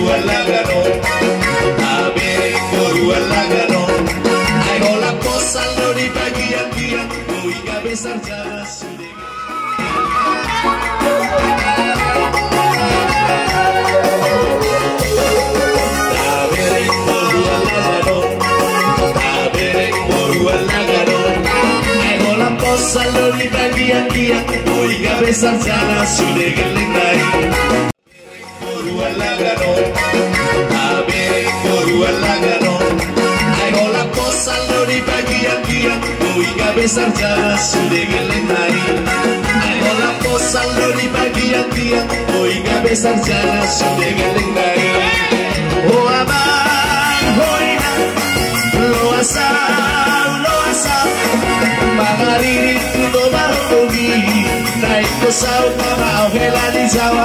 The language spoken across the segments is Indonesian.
Lagano, Abere Corua Lagano, hago la cosa lo di pagi a dia, voy a besar ya su de. Abere Corua Lagano, Abere Corua Lagano, hago la cosa lo di pagi a dia, voy a besar ya su de Gelendai. Lagano, Abere Corua Lagano, hago la cosa lo di pagi a dia, voy a besar ya su de Gelendai. Hago la cosa lo di pagi a dia, voy a besar ya su de Gelendai. Oh amar, hoina, lo asal, magariri tudo bahogi, naik ke sauta mau hela di Jawa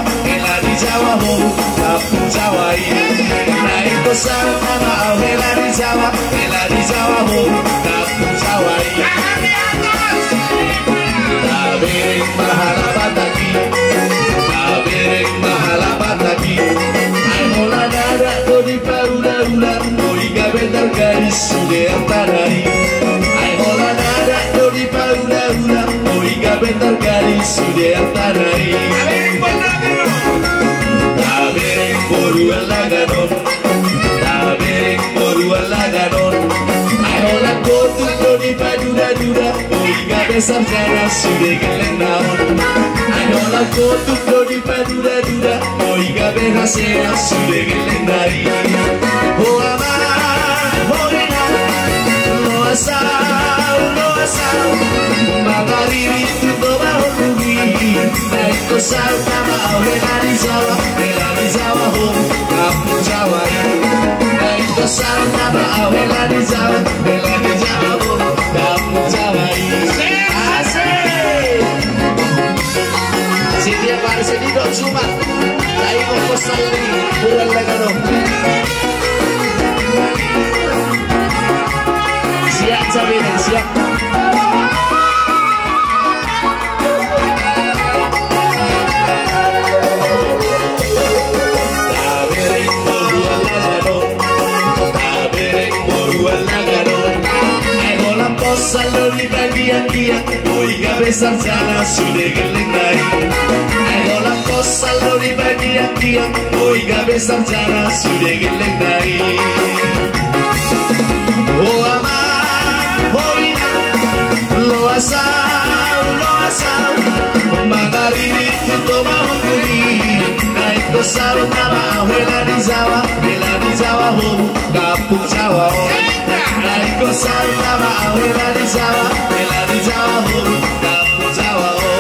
ho, kapu Jawa ini. Naik ke sauta mau hela di Jawa ho, kapu Jawa ini. Taberek mahala bataki, ayolah nada kau di paruda-ruda, kau iga bentar garis sudah tanari. Ayolah nada kau di paruda-ruda, kau iga bentar garis sudah tanari. Taberek Corua Lagano, Taberek Corua Lagano, ayolah kau tuh di paruda-ruda, kau iga besar jana sudah Gelendau. Ayolah kau tuh di paruda-ruda, kau iga berhasil sudah Gelendai. Oh amar, hoina, lo asal, magariri tudo bahogi, naik ke sauta mau hela di Jawa ho, kapu Jawa ini. Naik ke sauta mau hela di Jawa ho, kapu Jawa ini. Asik. Setiap hari Senin dan Jumat, saya mau pesan lagi, Corua Lagano. Siap Sabine, siap. Taberek Corua Lagano, Taberek Corua Lagano, hago la cosa lo di pagi a dia, voy a besar ya sudah Gelendai. Hago la cosa lo di pagi a dia, voy a besar ya sudah Gelendai. Oh amar, hoina, lo asal, magariri tudo bahogi, naik ke sauta mau hela di Jawa ho, kapu Jawa ho. Naik ke sauta mau hela di Jawa ho, kapu Jawa ho.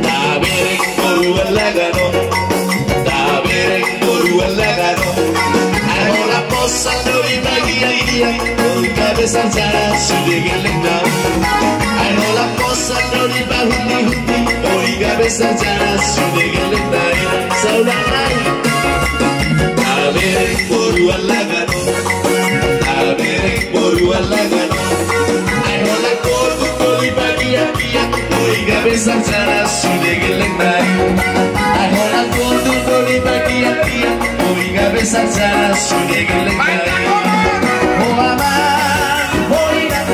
Taberek Corua Lagano, Taberek Corua Lagano, hago la cosa lo di pagi a dia, voy a besar ya sudah Gelendau. Hago la cosa lo di pagi, voy a besar ya sudah Gelendai. Saudara, Taberek Corua Lagano, Taberek Corua Lagano, hago la cosa lo di pagi a dia, voy a besar ya sudah Gelendai. Hago la cosa lo di pagi a dia, voy a besar ya sudah Gelendai. Oh amar, hoina,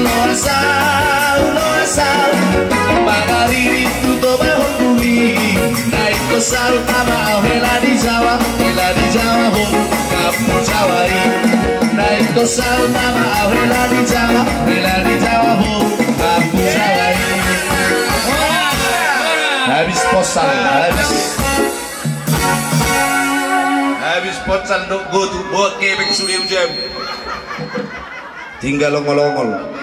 lo asal, magariri tudo bahogi, naik ke sauta mau hela di Jawa ho, kapu Jawa ini. Naik ke sauta mau hela di Jawa ho, kapu Jawa ini. Habis posan, habis posan dok go tu buat kebek sudah jam. Tinggal longol-longol.